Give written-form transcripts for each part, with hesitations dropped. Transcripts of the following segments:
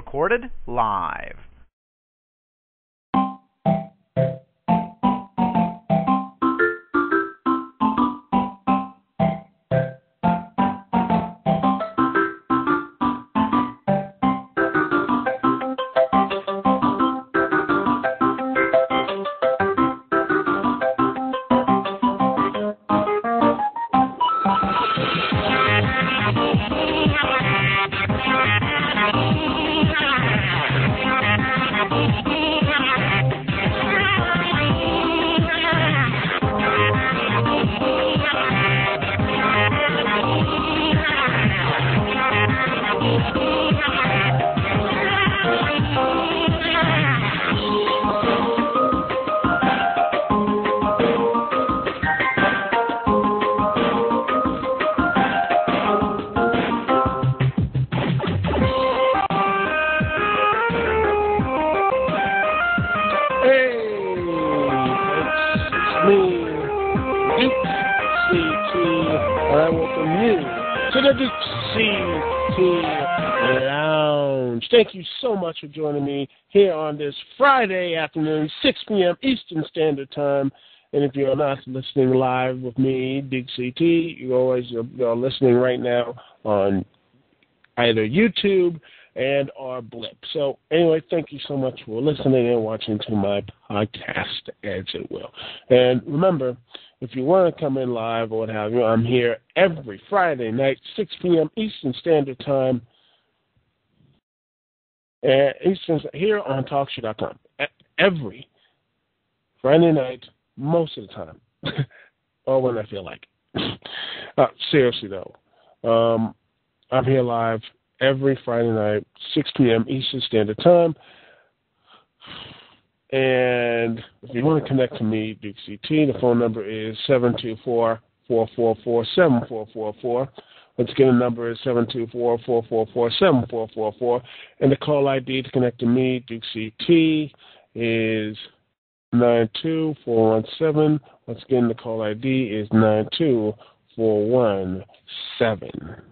recorded live. Dukect Lounge. Thank you so much for joining me here on this Friday afternoon, 6 p.m. Eastern Standard Time. And if you're not listening live with me, Dukect, you're listening right now on either YouTube and or Blip. So anyway, thank you so much for listening and watching to my podcast, as it will. And remember, if you want to come in live or what have you, I'm here every Friday night, 6 p.m. Eastern Standard Time, here on TalkShoe.com. Every Friday night, most of the time, or when I feel like it. Seriously, though, I'm here live every Friday night, 6 p.m. Eastern Standard Time. And if you want to connect to me, Dukect, the phone number is 724-444-7444. Once again, the number is 724-444-7444. And the call ID to connect to me, Dukect, is 92417. Once again, the call ID is 92417.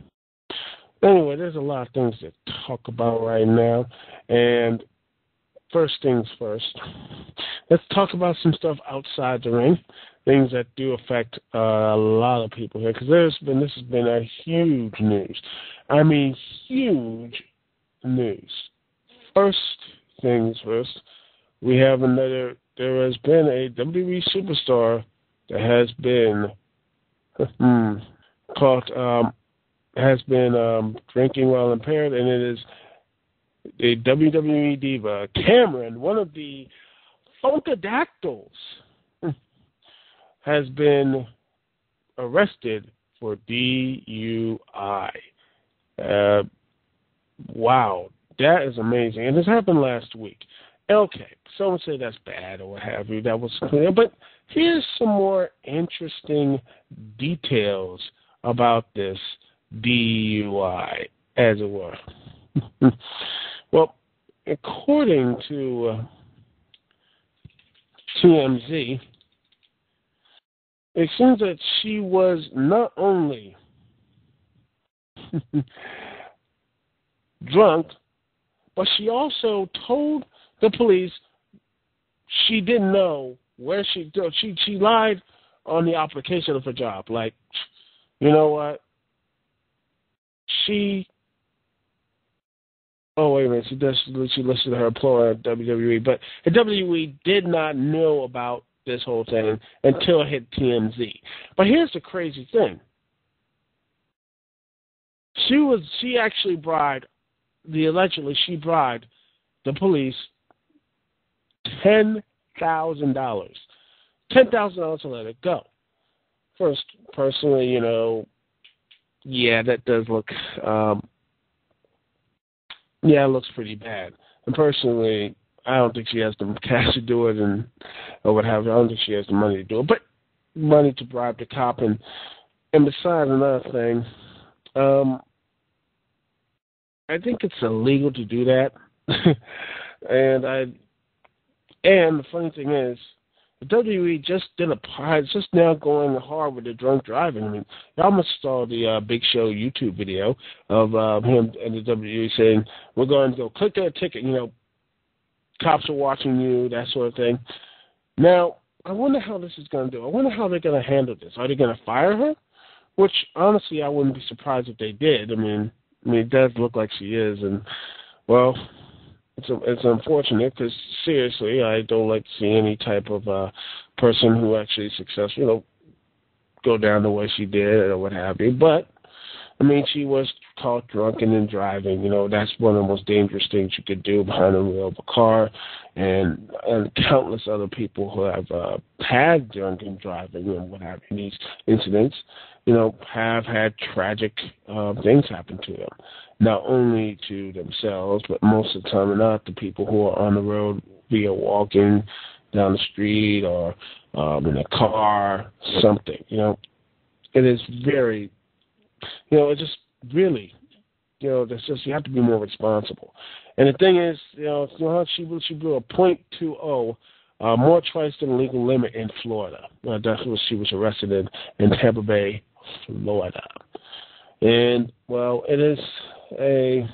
Anyway, there's a lot of things to talk about right now. And first things first, let's talk about some stuff outside the ring, things that do affect a lot of people here, because this has been a huge news. I mean, huge news. First things first, there has been a WWE superstar that has been drinking while impaired, and it is a WWE Diva, Cameron, one of the Funkadactyls, has been arrested for DUI. Wow, that is amazing. And this happened last week. Okay, someone say that's bad or what have you. That was clear. But here's some more interesting details about this DUI, as it were. Well, according to TMZ, it seems that she was not only drunk, but she also told the police she didn't know where she lied on the application of her job. Like, you know what? Wait a minute. She listed her employer at WWE, but the WWE did not know about this whole thing until it hit TMZ. But here's the crazy thing. She actually bribed she bribed the police $10,000. $10,000 to let it go. First, personally, yeah, that does look, it looks pretty bad. And personally, I don't think she has the cash to do it, or what have you. I don't think she has the money to do it. But money to bribe the cop, and besides, another thing, I think it's illegal to do that. And the funny thing is, The WWE just did a part. It's just now going hard with the drunk driving. I mean, y'all must saw the Big Show YouTube video of him and the WWE saying, we're going to go click that ticket, cops are watching you, that sort of thing. Now, I wonder how this is going to do. I wonder how they're going to handle this. Are they going to fire her? Which, honestly, I wouldn't be surprised if they did. I mean, it does look like she is, and, well, it's unfortunate because, seriously, I don't like to see any type of person who actually is successful, go down the way she did or what have you. But, I mean, she was caught drunken and driving. That's one of the most dangerous things you could do behind the wheel of a car. And countless other people who have had drunken driving and what have you, these incidents, have had tragic things happen to them. Not only to themselves, but most of the time not the people who are on the road via walking down the street or in a car, something. It is very, it just really, that's just, you have to be more responsible. And the thing is, she blew a .20 more twice than the legal limit in Florida. That's what she was arrested in Tampa Bay, Florida. And, well, it is I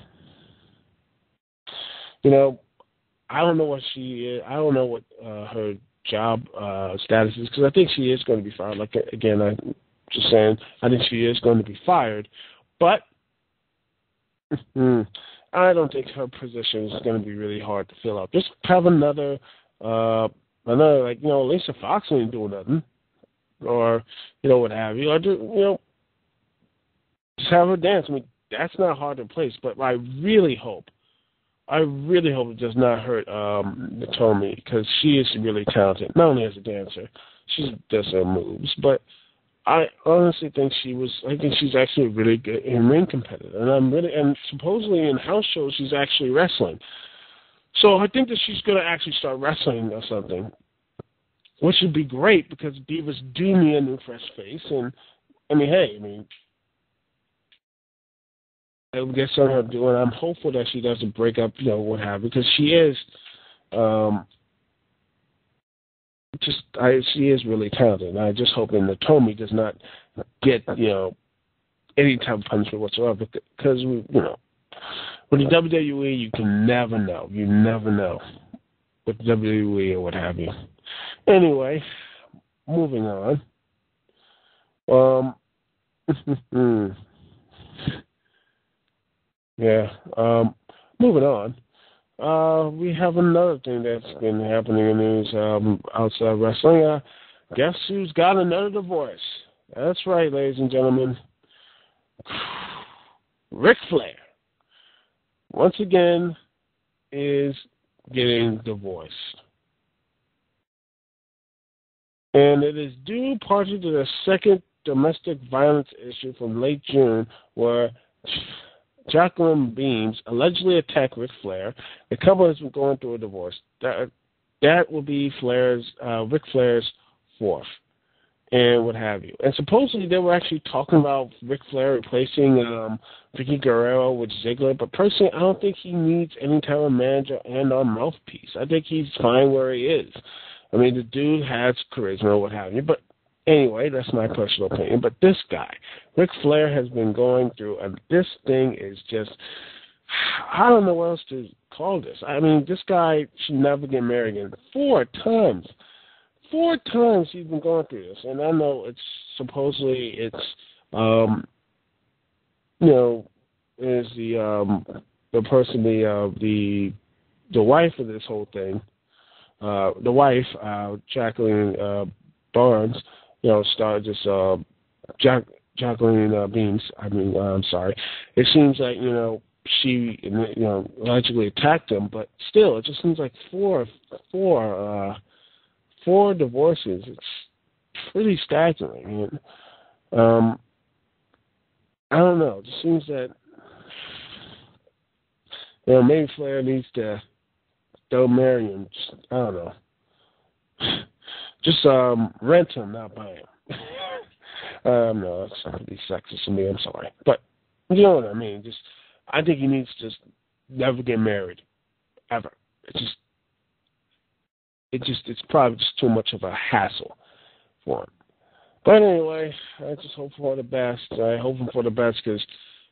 don't know what she is. I don't know what her job status is, because I think she is going to be fired. Like, again, I'm just saying, I think she is going to be fired. But I don't think her position is going to be really hard to fill out. Just have another Lisa Fox ain't doing nothing, or what have you. Or just have her dance. I mean, that's not hard to place. But I really hope it does not hurt Tommy, because she is really talented. Not only as a dancer, she does her moves, but I honestly think she's actually a really good in-ring competitor, and supposedly in house shows she's actually wrestling. So I think that she's going to actually start wrestling or something, which would be great, because divas do need a new fresh face. And I would get some of her doing. I'm hopeful that she doesn't break up, what have you, because she is. She is really talented, and I just hoping that Tommy does not get, any type of punishment whatsoever, because, with the WWE, you can never know. You never know with the WWE or what have you. Anyway, moving on. Moving on. We have another thing that's been happening in the news outside wrestling. Guess who's got another divorce? That's right, ladies and gentlemen. Ric Flair, once again, is getting divorced. And it is due partly to the second domestic violence issue from late June, where Jacqueline Beams allegedly attacked Ric Flair. The couple has been going through a divorce. That will be Ric Flair's fourth, and what have you. And supposedly they were actually talking about Ric Flair replacing Vicky Guerrero with Ziggler. But personally, I don't think he needs any type of manager and or mouthpiece. I think he's fine where he is. I mean, the dude has charisma or what have you. But anyway, that's my personal opinion. But this guy, Ric Flair, has been going through, and this thing is just, I don't know what else to call this. I mean, this guy should never get married again. 4 times. 4 times he's been going through this. And I know it's supposedly is the person, the wife of this whole thing, the wife, Jacqueline Barnes, started this, Jacqueline Beams, I'm sorry. It seems like, she, allegedly attacked him, but still, it just seems like four divorces. It's pretty staggering. I don't know. It just seems that, maybe Flair needs to don't marry him. I don't know. Just rent him, not buy him. No, that's not to be sexist to me. I'm sorry, but you know what I mean. I think he needs to just never get married, ever. It's just it's probably just too much of a hassle for him. But anyway, I just hope for the best. I hope for the best because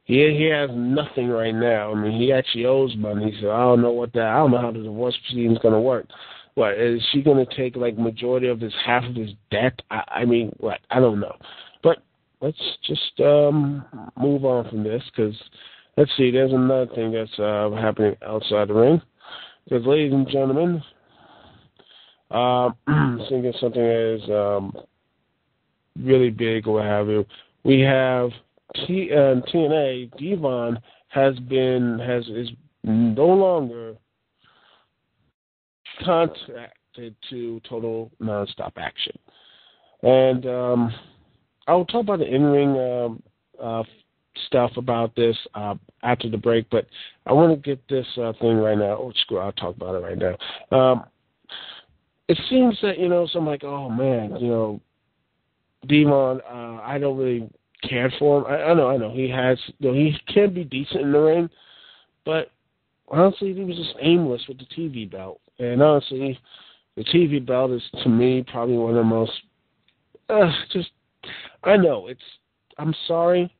he has nothing right now. I mean, he actually owes money, so I don't know how the divorce proceeding is going to work. What, is she going to take, like, majority of half of his debt? I mean, what? I don't know. But let's just move on from this because, let's see, there's another thing that's happening outside the ring. Because, ladies and gentlemen, thinking something that is really big or what have you, we have TNA, Devon is no longer contracted to Total Nonstop Action. And I'll talk about the in-ring stuff about this after the break, but I want to get this thing right now. Oh, screw it, I'll talk about it right now. It seems that, so I'm like, oh, man, Devon, I don't really care for him. I know. He can be decent in the ring, but honestly, he was just aimless with the TV belt. And honestly, the TV belt is, to me, probably one of the most, I'm sorry.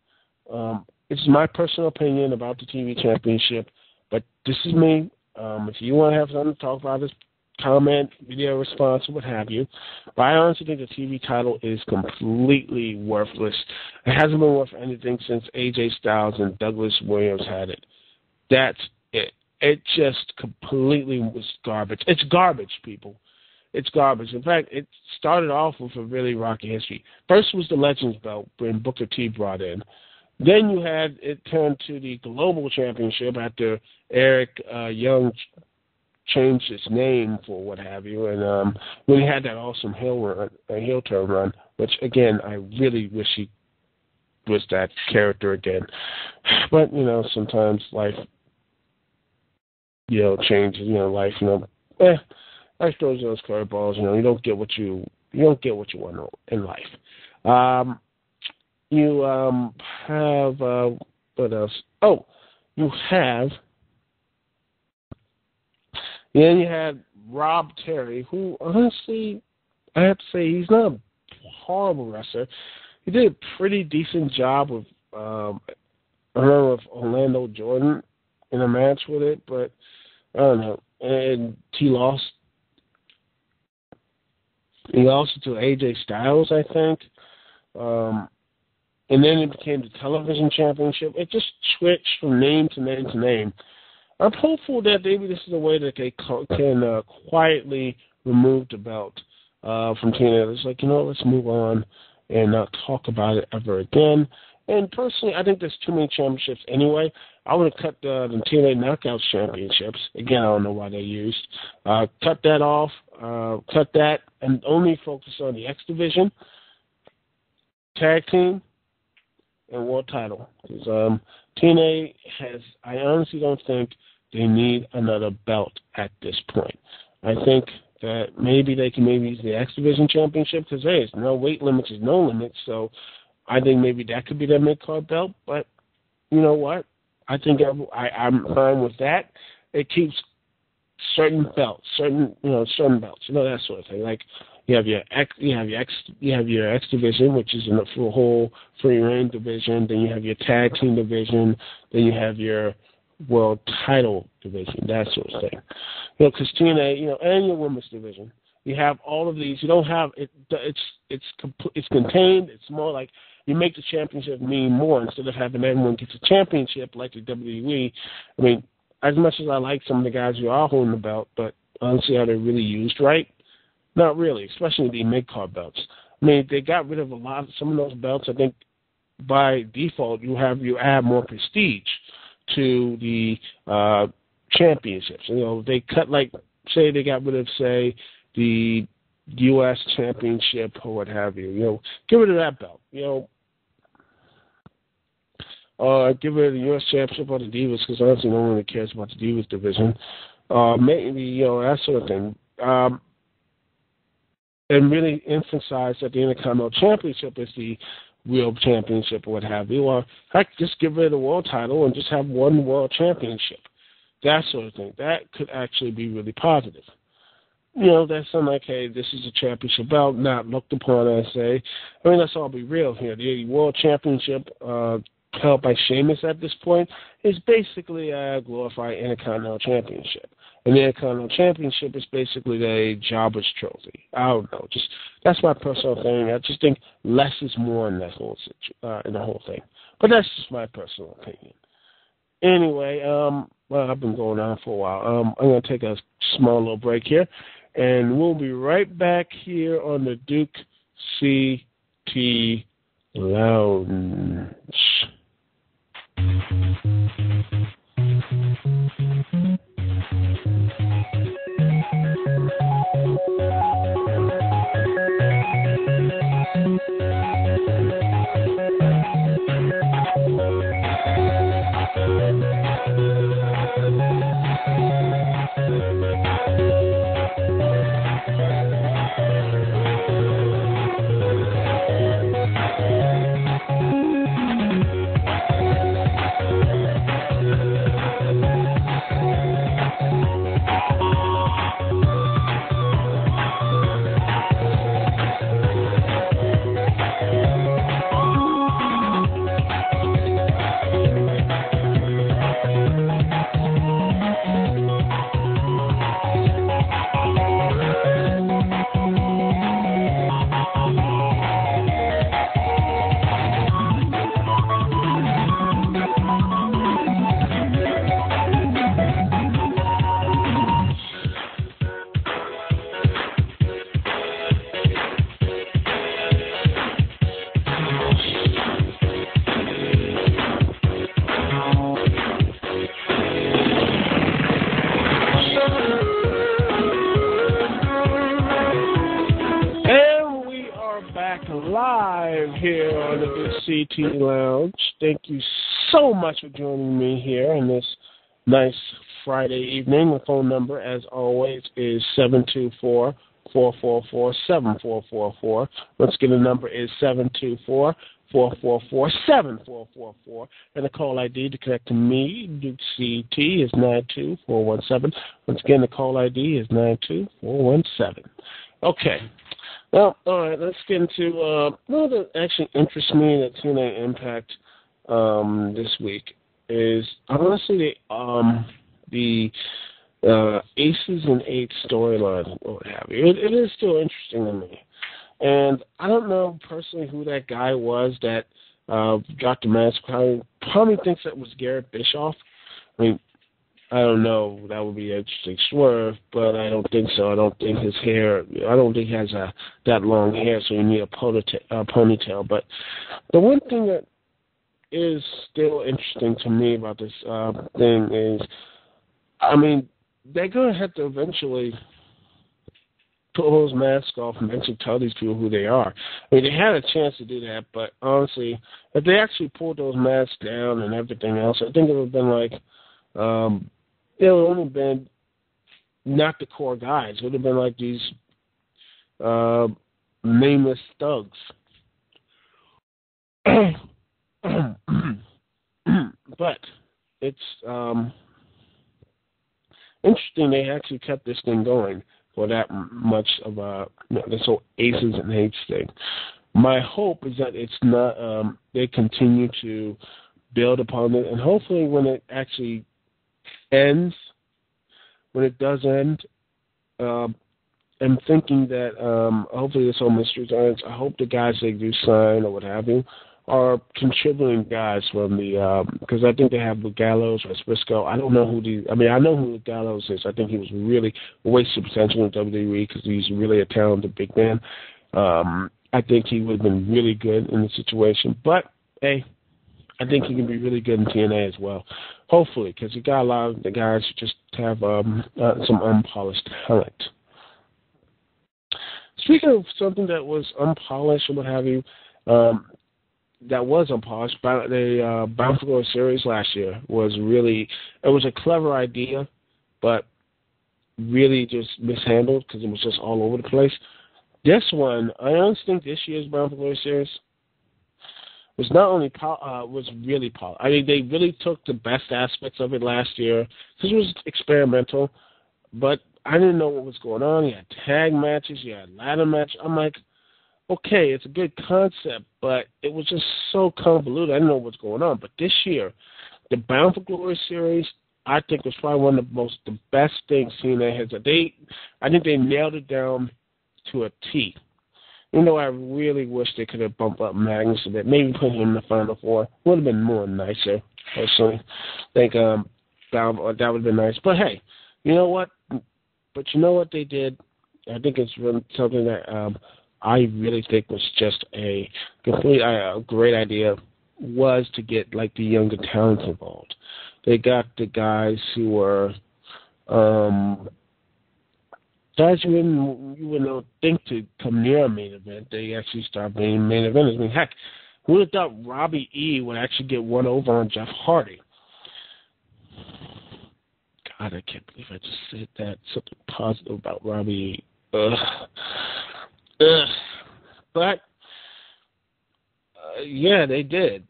It's my personal opinion about the TV championship, but this is me. If you want to have something to talk about this, comment, video response, what have you. But I honestly think the TV title is completely worthless. It hasn't been worth anything since AJ Styles and Douglas Williams had it. That's it. It just completely was garbage. It's garbage, people. It's garbage. In fact, it started off with a really rocky history. First was the Legends belt when Booker T brought in. Then you had it turn to the Global Championship after Eric Young changed its name for what have you, and when he had that awesome heel turn run, which again I really wish he was that character again. But sometimes life, changes. Life, life throws those curveballs. You don't get what you want in life. You have what else? Oh, you have. Then you had Rob Terry, who, honestly, I have to say, he's not a horrible wrestler. He did a pretty decent job with, I remember with Orlando Jordan in a match with it, but I don't know. And he lost. He lost to AJ Styles, I think. And then it became the television championship. It just switched from name to name to name. I'm hopeful that maybe this is a way that they can quietly remove the belt from TNA. It's like, let's move on and not talk about it ever again. And personally, I think there's too many championships anyway. I would have cut the TNA Knockouts championships. Again, I don't know why they used. Cut that off, and only focus on the X Division, Tag Team, and World Title. Because TNA I honestly don't think they need another belt at this point. I think that maybe they can use the X Division Championship because, hey, it's no weight limits, is no limits. So I think maybe that could be their mid-card belt. But you know what? I think I'm fine with that. It keeps certain belts, certain belts, that sort of thing. Like you have your X Division, which is in the whole free reign division. Then you have your tag team division. Then you have your world title division, that sort of thing. Because TNA, and your women's division, you have all of these. You don't have it. It's contained. It's more like you make the championship mean more instead of having everyone get a championship like the WWE. I mean, as much as I like some of the guys who are holding the belt, but honestly, are they really used right? Not really, especially the mid-card belts. I mean, they got rid of some of those belts. I think by default you add more prestige to the championships. They cut, say they got rid of, say, the U.S. championship or what have you. Get rid of that belt. Get rid of the U.S. championship or the Divas because honestly no one really cares about the Divas division. Maybe, that sort of thing. And really emphasize that the Intercontinental Championship is the real championship or what have you. Or heck, just get rid of the world title and just have one world championship. That sort of thing. That could actually be really positive. That's something like, hey, this is a championship belt, not looked upon as let's all be real here. The World Championship held by Sheamus at this point is basically a glorified Intercontinental Championship. And the Intercontinental Championship is basically the jobber's trophy. I don't know. That's my personal thing. I just think less is more in that whole in the whole thing. But that's just my personal opinion. Anyway, I've been going on for a while. I'm going to take a small little break here, and we'll be right back here on the Dukect Lounge. Live here on the Dukect Lounge. Thank you so much for joining me here on this nice Friday evening. The phone number, as always, is 724-444-7444. Once again, the number is 724-444-7444. And the call ID to connect to me, Dukect, is 92417. Once again, the call ID is 92417. Okay. Well, all right, let's get into what that actually interests me at TNA Impact this week is honestly the Aces and Eights storyline or what have you. It is still interesting to me. And I don't know personally who that guy was that got the mask. Probably thinks that was Garrett Bischoff. I mean, I don't know. That would be an interesting swerve, but I don't think so. I don't think his hair. I don't think he has that long hair, so you need a ponytail. But the one thing that is still interesting to me about this thing is, I mean, they're going to have to eventually pull those masks off and eventually tell these people who they are. I mean, they had a chance to do that, but honestly, if they actually pulled those masks down and everything else, I think it would have been like. It would have only been not the core guys. It would have been like these nameless thugs. But it's interesting they actually kept this thing going for that much of this whole Aces and Eights thing. My hope is that it's not they continue to build upon it, and hopefully when it actually ends, when it does end, I'm thinking that hopefully this whole mystery ends. I hope the guys they do sign or what have you are contributing guys from the because I think they have Gallows or Briscoe. I don't know who I know who Gallows is. I think he was really wasted potential in WWE because he's really a talented big man. I think he would have been really good in the situation, but hey, I think he can be really good in TNA as well. Hopefully, because you got a lot of the guys who just have some unpolished talent. Speaking of something that was unpolished or what have you, that was unpolished, the Bound for Glory series last year was really, it was a clever idea, but really just mishandled because it was just all over the place. This one, I honestly think this year's Bound for Glory series was not only was really polished. I mean, they really took the best aspects of it last year because it was experimental, but I didn't know what was going on. You had tag matches, you had ladder matches. I'm like, okay, it's a good concept, but it was just so convoluted. I didn't know what's going on. But this year, the Bound for Glory series, I think was probably one of the best things TNA has. I think they nailed it down to a T. You know, I really wish they could have bumped up Magnus a bit. Maybe put him in the Final Four. Would have been more nicer, personally. I think that would have been nice. But hey, you know what? But you know what they did? I think it's really something that I really think was just a great idea, was to get like the younger talents involved. They got the guys who were guys you wouldn't think to come near a main event. They actually start being main eventers. I mean, heck, who would have thought Robbie E would actually get one over on Jeff Hardy? God, I can't believe I just said that. Something positive about Robbie E. Ugh. But, yeah, they did.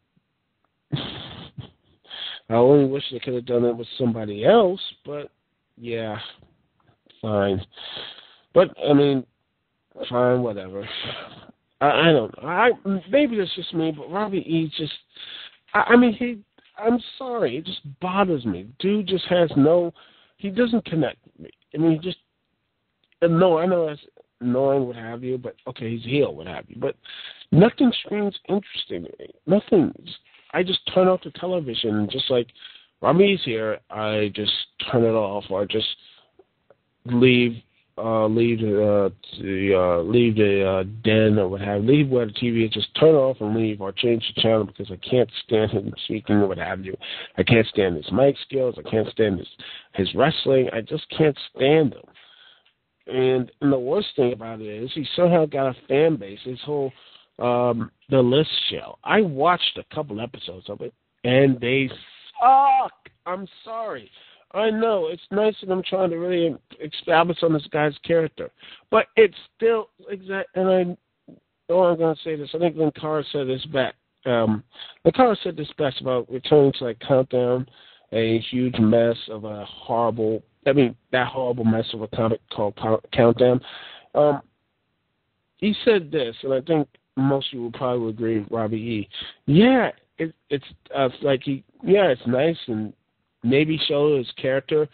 I only wish they could have done it with somebody else, but, yeah, fine. But, I mean, fine, whatever. I don't know. Maybe it's just me, but Robbie E just, I'm sorry, it just bothers me. Dude just has he doesn't connect with me. I mean, I know that's annoying, what have you, but okay, he's heel, what have you, but nothing screams interesting to me. Nothing. I just turn off the television and just like, Robbie's here, I just turn it off, or just leave the den or what have you. Leave where the TV is, just turn it off and leave, or change the channel, because I can't stand him speaking or what have you. I can't stand his mic skills. I can't stand his wrestling. I just can't stand him. And the worst thing about it is he somehow got a fan base. His whole The List show. I watched a couple episodes of it, and they suck. I'm sorry. I know it's nice that I'm trying to really establish on this guy's character, but it's still exact. And I'm going to say this. I think Lynn Carr said this back. Lynn Carr said this best about returning to like Countdown, a huge mess of a horrible. That horrible mess of a comic called Countdown. He said this, and I think most people probably would agree with Robbie E. Yeah, it's nice, and maybe show his character.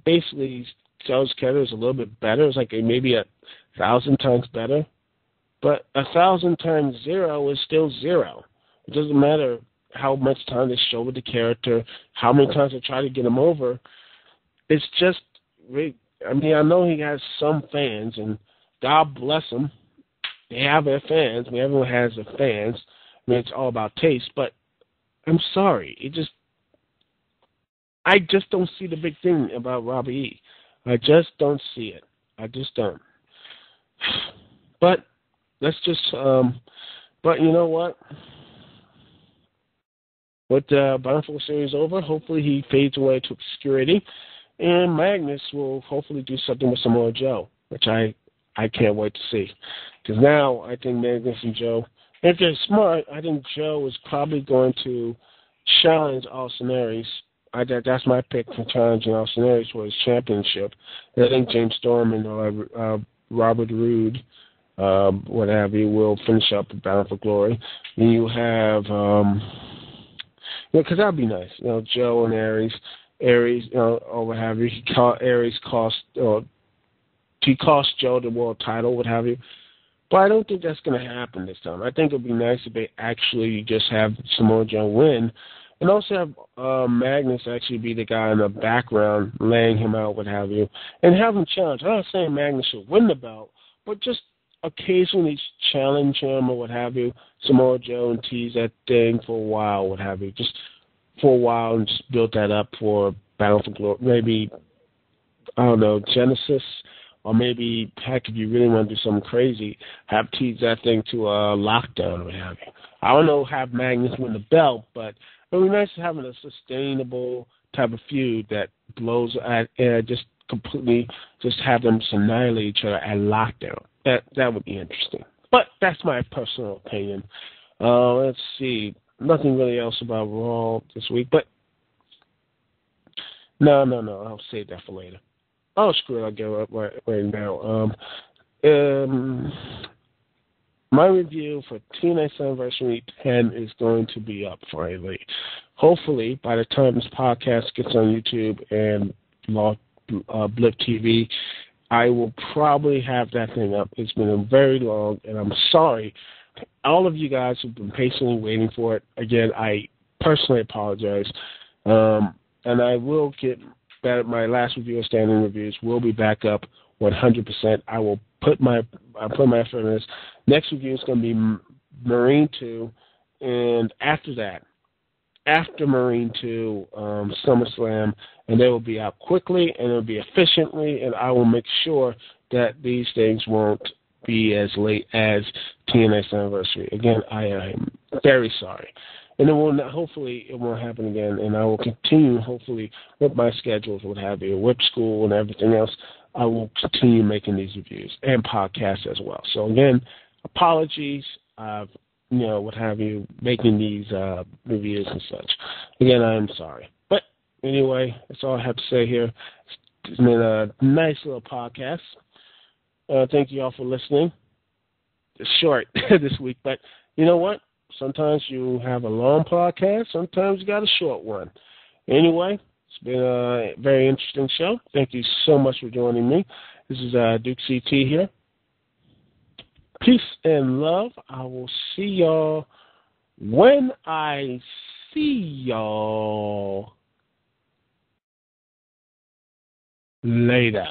Basically show his character is a little bit better. It's like maybe 1,000 times better, but 1,000 times 0 is still 0. It doesn't matter how much time they show with the character, how many times they try to get him over. It's just, I know he has some fans, and God bless them. They have their fans. Everyone has their fans. It's all about taste, but I'm sorry. I just don't see the big thing about Robbie E. I just don't see it. I just don't. But let's just, but you know what? With the Bountiful series over, hopefully he fades away to obscurity. And Magnus will hopefully do something with Samoa Joe, which I can't wait to see. Because now I think Magnus and Joe, if they're smart, I think Joe is probably going to challenge Austin Aries. That's my pick for challenging Austin Aries for his championship. And I think James Storm and Robert Roode, what have you, will finish up the Bound for Glory. And you have, because that'd be nice. Joe and Aries, or what have you. Aries cost Joe the world title, what have you. But I don't think that's going to happen this time. I think it would be nice if they actually just have Samoa Joe win, and also have Magnus actually be the guy in the background laying him out, what have you, and have him challenge. I'm not saying Magnus should win the belt, but just occasionally challenge him or what have you, Samoa Joe, and tease that thing for a while, what have you. Just for a while, and just build that up for Battle for Glory. Maybe, I don't know, Genesis, or maybe, heck, if you really want to do something crazy, have tease that thing to a Lockdown or what have you. I don't know, have Magnus win the belt, but it would be nice to have a sustainable type of feud that blows at just completely, just have them annihilate each other at Lockdown. That would be interesting. But that's my personal opinion. Let's see. Nothing really else about Raw this week, but no, I'll save that for later. Oh, screw it, I'll give up right now. My review for TNA Anniversary 10 is going to be up finally. Hopefully, by the time this podcast gets on YouTube and Blip TV, I will probably have that thing up. It's been very long, and I'm sorry. All of you guys who've been patiently waiting for it, again, I personally apologize. And I will get better. My last review of standing reviews will be back up 100%. I will put my effort in this. Next review is going to be Marine 2, and after that, after Marine 2, SummerSlam, and they will be out quickly and it will be efficiently, and I will make sure that these things won't be as late as TNA's anniversary. Again, I am very sorry. And it will not, hopefully it won't happen again, and I will continue, hopefully, with my schedules, what have you, whip school and everything else. I will continue making these reviews and podcasts as well. So again, apologies, what have you, making these reviews and such. Again, I am sorry. But anyway, that's all I have to say here. It's been a nice little podcast. Thank you all for listening. It's short this week, but you know what? Sometimes you have a long podcast. Sometimes you got a short one. Anyway, it's been a very interesting show. Thank you so much for joining me. This is Duke CT here. Peace and love. I will see y'all when I see y'all later.